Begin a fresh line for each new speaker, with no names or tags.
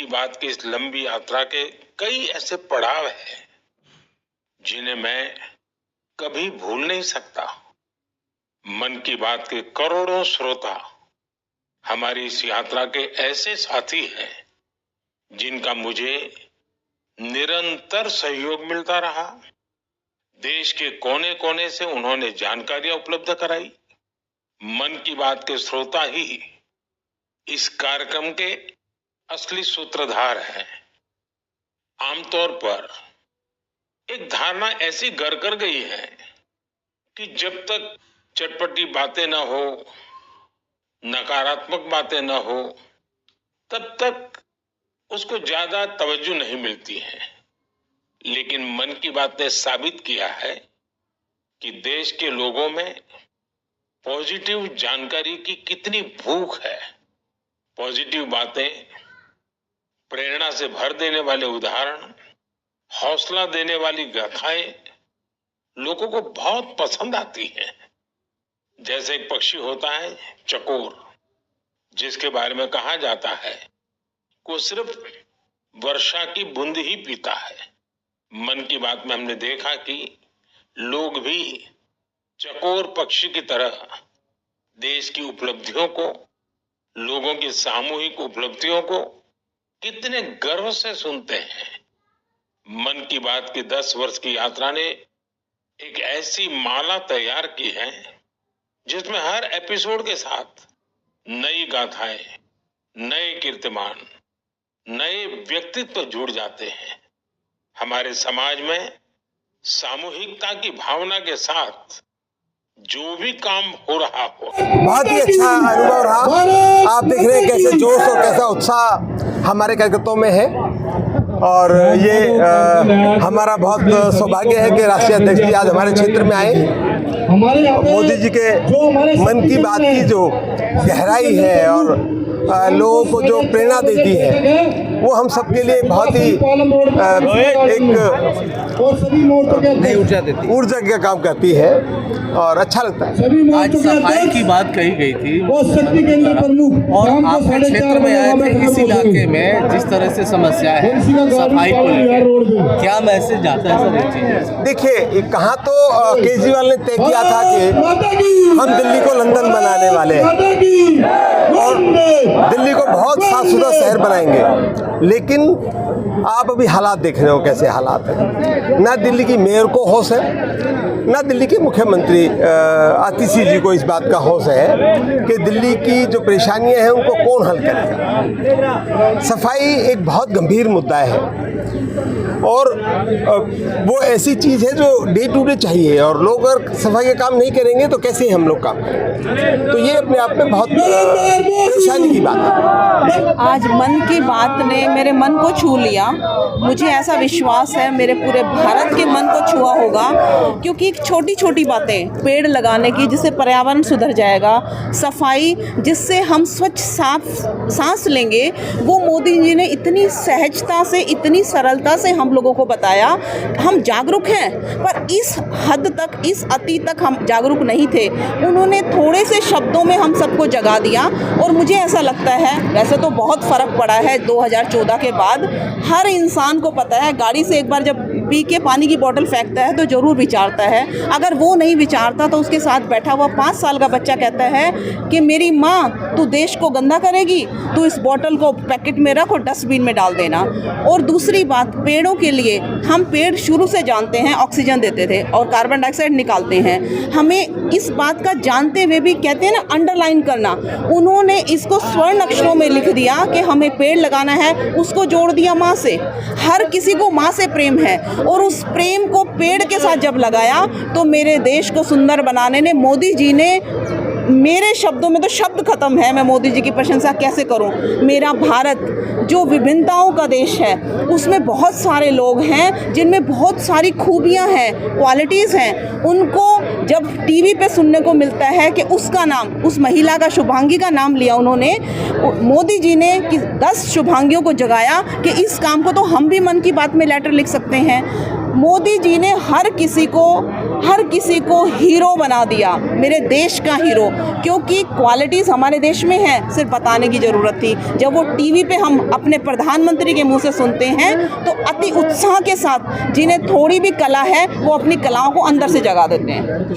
बात की इस लंबी यात्रा के कई ऐसे पड़ाव हैं जिन्हें मैं कभी भूल नहीं सकता। मन की बात के करोड़ों श्रोता हमारी इस यात्रा के ऐसे साथी हैं जिनका मुझे निरंतर सहयोग मिलता रहा। देश के कोने कोने से उन्होंने जानकारियां उपलब्ध कराई। मन की बात के श्रोता ही इस कार्यक्रम के असली सूत्रधार हैं। आमतौर पर एक धारणा ऐसी घर कर गई है कि जब तक चटपटी बातें न हो, नकारात्मक बातें न हो, तब तक उसको ज्यादा तवज्जो नहीं मिलती है। लेकिन मन की बात ने साबित किया है कि देश के लोगों में पॉजिटिव जानकारी की कितनी भूख है। पॉजिटिव बातें, प्रेरणा से भर देने वाले उदाहरण, हौसला देने वाली गाथाएं लोगों को बहुत पसंद आती हैं। जैसे एक पक्षी होता है चकोर, जिसके बारे में कहा जाता है कि वो सिर्फ वर्षा की बूंद ही पीता है। मन की बात में हमने देखा कि लोग भी चकोर पक्षी की तरह देश की उपलब्धियों को, लोगों की सामूहिक उपलब्धियों को कितने गर्व से सुनते हैं। मन की बात की 10 वर्ष की यात्रा ने एक ऐसी माला तैयार की है जिसमें हर एपिसोड के साथ नई गाथाएं, नए कीर्तिमान, नए व्यक्तित्व जुड़ जाते हैं। हमारे समाज में सामूहिकता की भावना के साथ जो भी काम हो रहा हो,
बहुत ही अच्छा अनुभव रहा। आप देख रहे हैं कैसे जोश और कैसा उत्साह हमारे कार्यकर्ताओं में है। और ये हमारा बहुत सौभाग्य है कि राष्ट्रीय अध्यक्ष जी आज हमारे क्षेत्र में आए। मोदी जी के मन की बात की जो गहराई है और लोगों को जो प्रेरणा देती है, वो हम सबके लिए बहुत ही एक ऊर्जा का काम करती है और अच्छा लगता है।
आज सफाई की बात कही गई थी और आपके क्षेत्र में आए थे। इस इलाके में जिस तरह से समस्या है सफाई को लेकर, क्या मैसेज जाता है सर इस चीज़?
देखिए, कहाँ तो केजरीवाल ने तय किया था कि हम दिल्ली को लंदन बनाने वाले हैं और दिल्ली को बहुत साफ सुथरा शहर बनाएंगे। लेकिन आप अभी हालात देख रहे हो कैसे हालात हैं। ना दिल्ली की मेयर को होश है, ना दिल्ली के मुख्यमंत्री आतिशी जी को इस बात का होश है कि दिल्ली की जो परेशानियां हैं उनको कौन हल करेगा। सफाई एक बहुत गंभीर मुद्दा है और वो ऐसी चीज़ है जो डे टू डे चाहिए और लोग अगर सफाई का काम नहीं करेंगे तो कैसे हम लोग काम करेंगे। तो ये अपने आप में बहुत परेशानी की बात है।
आज मन की बात ने मेरे मन को छू लिया। मुझे ऐसा विश्वास है मेरे पूरे भारत के मन को छुआ होगा, क्योंकि छोटी छोटी बातें, पेड़ लगाने की जिससे पर्यावरण सुधर जाएगा, सफाई जिससे हम स्वच्छ साफ सांस लेंगे, वो मोदी जी ने इतनी सहजता से, इतनी सरलता से हम लोगों को बताया। हम जागरूक हैं, पर इस हद तक, इस अति तक हम जागरूक नहीं थे। उन्होंने थोड़े से शब्दों में हम सबको जगा दिया और मुझे ऐसा लगता है, वैसे तो बहुत फ़र्क पड़ा है 2014 के बाद। हर इंसान को पता है, गाड़ी से एक बार जब पी के पानी की बोतल फेंकता है तो ज़रूर विचारता है। अगर वो नहीं विचारता तो उसके साथ बैठा हुआ 5 साल का बच्चा कहता है कि मेरी माँ, तू देश को गंदा करेगी, तू इस बोतल को पैकेट में रख और डस्टबिन में डाल देना। और दूसरी बात, पेड़ों के लिए, हम पेड़ शुरू से जानते हैं ऑक्सीजन देते थे और कार्बन डाइऑक्साइड निकालते हैं। हमें इस बात का जानते हुए भी, कहते हैं ना अंडरलाइन करना, उन्होंने इसको स्वर्ण अक्षरों में लिख दिया कि हमें पेड़ लगाना है। उसको जोड़ दिया माँ से। हर किसी को माँ से प्रेम है और उस प्रेम को पेड़ के साथ जब लगाया तो मेरे देश को सुंदर बनाने ने मोदी जी ने, मेरे शब्दों में तो शब्द खत्म है, मैं मोदी जी की प्रशंसा कैसे करूं। मेरा भारत जो विभिन्नताओं का देश है, उसमें बहुत सारे लोग हैं जिनमें बहुत सारी खूबियां हैं, क्वालिटीज़ हैं। उनको जब टीवी पे सुनने को मिलता है कि उसका नाम, उस महिला का, शुभांगी का नाम लिया उन्होंने, मोदी जी ने कि 10 शुभांगियों को जगाया कि इस काम को तो हम भी मन की बात में लेटर लिख सकते हैं। मोदी जी ने हर किसी को हीरो बना दिया, मेरे देश का हीरो, क्योंकि क्वालिटीज़ हमारे देश में है, सिर्फ बताने की ज़रूरत थी। जब वो टीवी पे हम अपने प्रधानमंत्री के मुंह से सुनते हैं तो अति उत्साह के साथ जिन्हें थोड़ी भी कला है वो अपनी कलाओं को अंदर से जगा देते हैं।